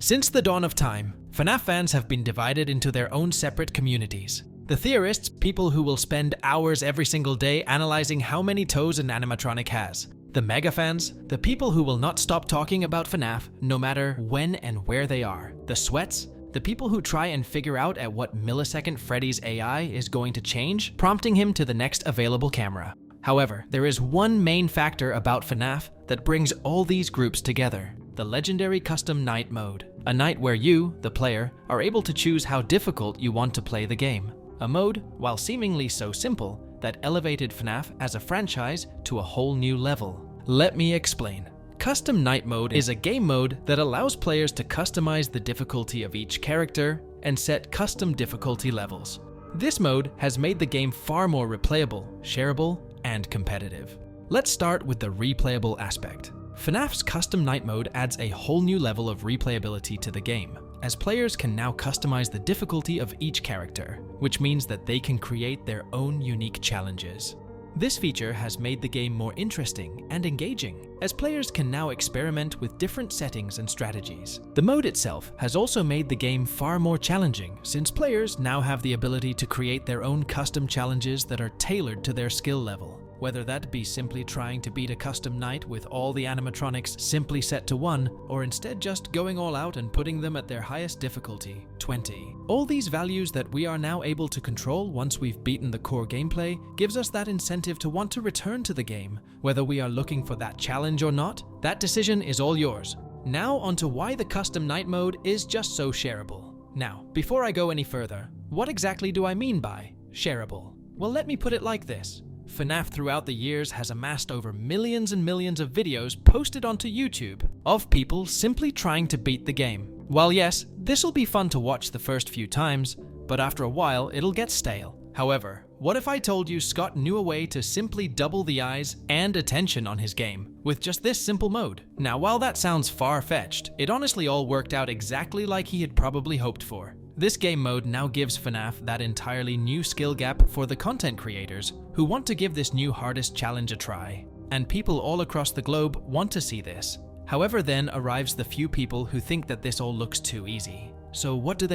Since the dawn of time, FNAF fans have been divided into their own separate communities. The theorists, people who will spend hours every single day analyzing how many toes an animatronic has. The mega fans, the people who will not stop talking about FNAF no matter when and where they are. The sweats, the people who try and figure out at what millisecond Freddy's AI is going to change, prompting him to the next available camera. However, there is one main factor about FNAF that brings all these groups together: the legendary custom night mode. A night where you, the player, are able to choose how difficult you want to play the game. A mode, while seemingly so simple, that elevated FNAF as a franchise to a whole new level. Let me explain. Custom Night Mode is a game mode that allows players to customize the difficulty of each character and set custom difficulty levels. This mode has made the game far more replayable, shareable, and competitive. Let's start with the replayable aspect. FNAF's Custom Night Mode adds a whole new level of replayability to the game, as players can now customize the difficulty of each character, which means that they can create their own unique challenges. This feature has made the game more interesting and engaging, as players can now experiment with different settings and strategies. The mode itself has also made the game far more challenging, since players now have the ability to create their own custom challenges that are tailored to their skill level. Whether that be simply trying to beat a custom night with all the animatronics simply set to 1, or instead just going all out and putting them at their highest difficulty, 20. All these values that we are now able to control once we've beaten the core gameplay gives us that incentive to want to return to the game. Whether we are looking for that challenge or not, that decision is all yours. Now onto why the custom night mode is just so shareable. Now, before I go any further, what exactly do I mean by shareable? Well, let me put it like this. FNAF throughout the years has amassed over millions and millions of videos posted onto YouTube of people simply trying to beat the game. While yes, this'll be fun to watch the first few times, but after a while it'll get stale. However, what if I told you Scott knew a way to simply double the eyes and attention on his game with just this simple mode? Now, while that sounds far-fetched, it honestly all worked out exactly like he had probably hoped for. This game mode now gives FNAF that entirely new skill gap for the content creators who want to give this new hardest challenge a try. And people all across the globe want to see this. However, then arrives the few people who think that this all looks too easy. So what do?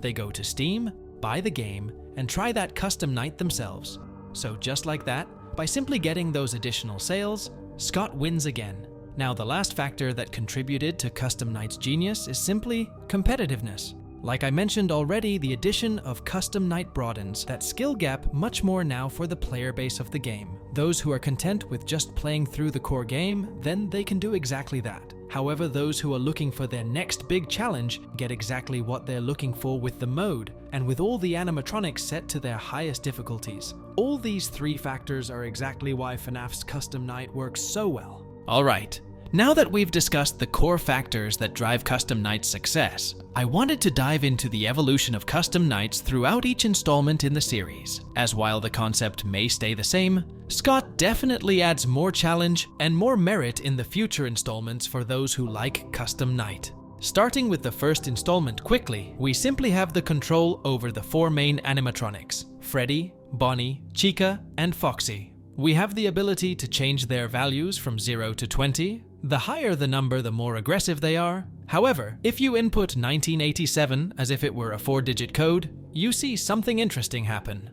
They go to Steam, buy the game, and try that custom night themselves. So just like that, by simply getting those additional sales, Scott wins again. Now, the last factor that contributed to Custom Night's genius is simply competitiveness. Like I mentioned already, the addition of Custom Night broadens that skill gap much more now for the player base of the game. Those who are content with just playing through the core game, then they can do exactly that. However, those who are looking for their next big challenge get exactly what they're looking for with the mode, and with all the animatronics set to their highest difficulties. All these three factors are exactly why FNAF's Custom Night works so well. Alright. Now that we've discussed the core factors that drive Custom Night's success, I wanted to dive into the evolution of Custom Nights throughout each installment in the series, as while the concept may stay the same, Scott definitely adds more challenge and more merit in the future installments for those who like Custom Night. Starting with the first installment quickly, we simply have the control over the four main animatronics: Freddy, Bonnie, Chica, and Foxy. We have the ability to change their values from 0 to 20. The higher the number, the more aggressive they are. However, if you input 1987 as if it were a 4-digit code, you see something interesting happen.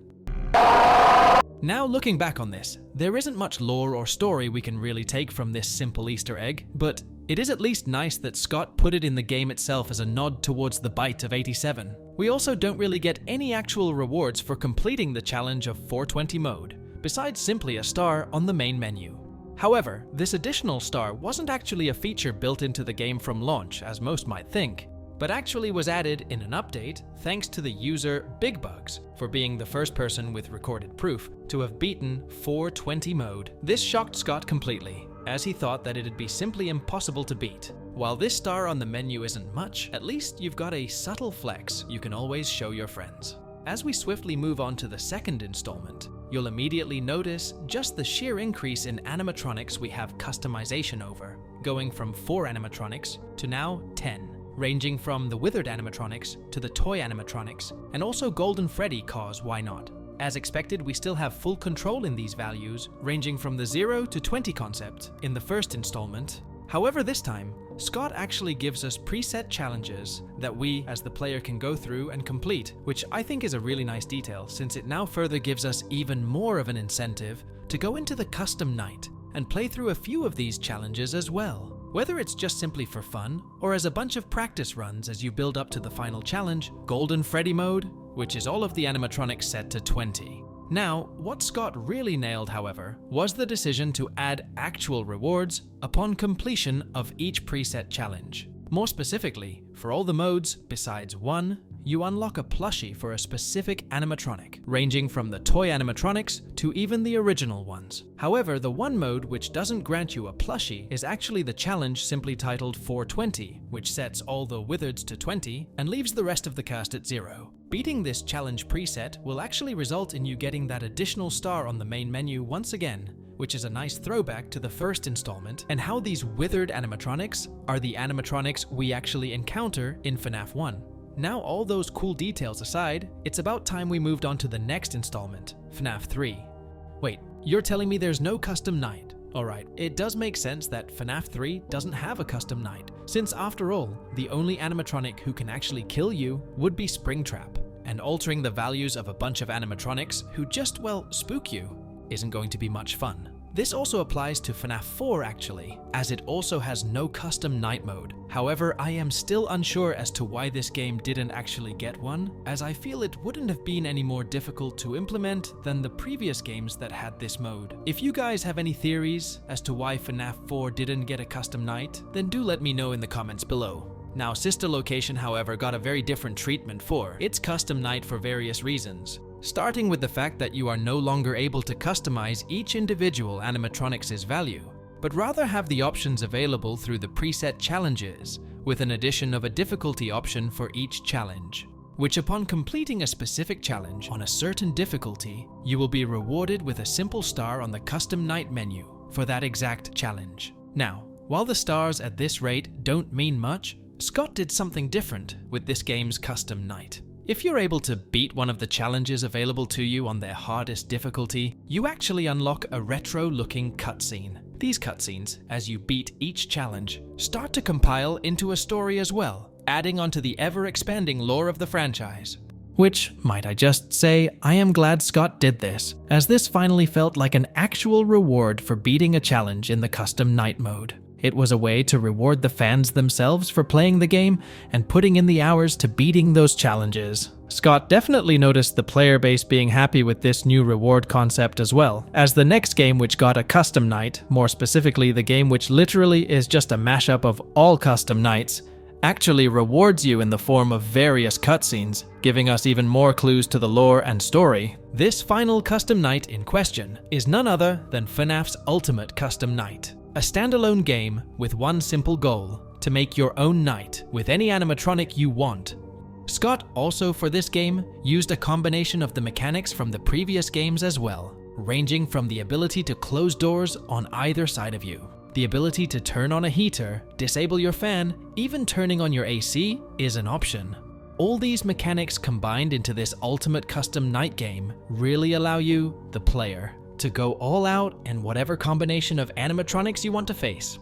Now, looking back on this, there isn't much lore or story we can really take from this simple Easter egg, but it is at least nice that Scott put it in the game itself as a nod towards the bite of 87. We also don't really get any actual rewards for completing the challenge of 420 mode, besides simply a star on the main menu. However, this additional star wasn't actually a feature built into the game from launch, as most might think, but actually was added in an update thanks to the user BigBugs for being the first person with recorded proof to have beaten 420 mode. This shocked Scott completely, as he thought that it'd be simply impossible to beat. While this star on the menu isn't much, at least you've got a subtle flex you can always show your friends. As we swiftly move on to the second installment, you'll immediately notice just the sheer increase in animatronics we have customization over, going from 4 animatronics to now 10, ranging from the withered animatronics to the toy animatronics, and also Golden Freddy, cause why not? As expected, we still have full control in these values, ranging from the 0 to 20 concept in the first installment. However, this time, Scott actually gives us preset challenges that we, as the player, can go through and complete, which I think is a really nice detail since it now further gives us even more of an incentive to go into the custom night and play through a few of these challenges as well. Whether it's just simply for fun, or as a bunch of practice runs as you build up to the final challenge, Golden Freddy mode, which is all of the animatronics set to 20. Now, what Scott really nailed, however, was the decision to add actual rewards upon completion of each preset challenge. More specifically, for all the modes besides one, you unlock a plushie for a specific animatronic, ranging from the toy animatronics to even the original ones. However, the one mode which doesn't grant you a plushie is actually the challenge simply titled 420, which sets all the wizards to 20 and leaves the rest of the cast at 0. Beating this challenge preset will actually result in you getting that additional star on the main menu once again, which is a nice throwback to the first installment and how these withered animatronics are the animatronics we actually encounter in FNAF 1. Now, all those cool details aside, it's about time we moved on to the next installment, FNAF 3. Wait, you're telling me there's no custom night? Alright, it does make sense that FNAF 3 doesn't have a custom night, since after all, the only animatronic who can actually kill you would be Springtrap, and altering the values of a bunch of animatronics who just, well, spook you isn't going to be much fun. This also applies to FNAF 4 actually, as it also has no custom night mode. However, I am still unsure as to why this game didn't actually get one, as I feel it wouldn't have been any more difficult to implement than the previous games that had this mode. If you guys have any theories as to why FNAF 4 didn't get a custom night, then do let me know in the comments below. Now, Sister Location, however, got a very different treatment for its custom night for various reasons. Starting with the fact that you are no longer able to customize each individual animatronics' value, but rather have the options available through the preset challenges, with an addition of a difficulty option for each challenge, which upon completing a specific challenge on a certain difficulty, you will be rewarded with a simple star on the custom night menu for that exact challenge. Now, while the stars at this rate don't mean much, Scott did something different with this game's custom night. If you're able to beat one of the challenges available to you on their hardest difficulty, you actually unlock a retro-looking cutscene. These cutscenes, as you beat each challenge, start to compile into a story as well, adding onto the ever-expanding lore of the franchise. Which, might I just say, I am glad Scott did this, as this finally felt like an actual reward for beating a challenge in the custom night mode. It was a way to reward the fans themselves for playing the game and putting in the hours to beating those challenges. Scott definitely noticed the player base being happy with this new reward concept as well, as the next game which got a custom night, more specifically the game which literally is just a mashup of all custom nights, actually rewards you in the form of various cutscenes, giving us even more clues to the lore and story. This final custom night in question is none other than FNAF's Ultimate Custom Night. A standalone game with one simple goal, to make your own night with any animatronic you want. Scott also for this game used a combination of the mechanics from the previous games as well, ranging from the ability to close doors on either side of you, the ability to turn on a heater, disable your fan, even turning on your AC is an option. All these mechanics combined into this ultimate custom night game really allow you, the player, to go all out in whatever combination of animatronics you want to face.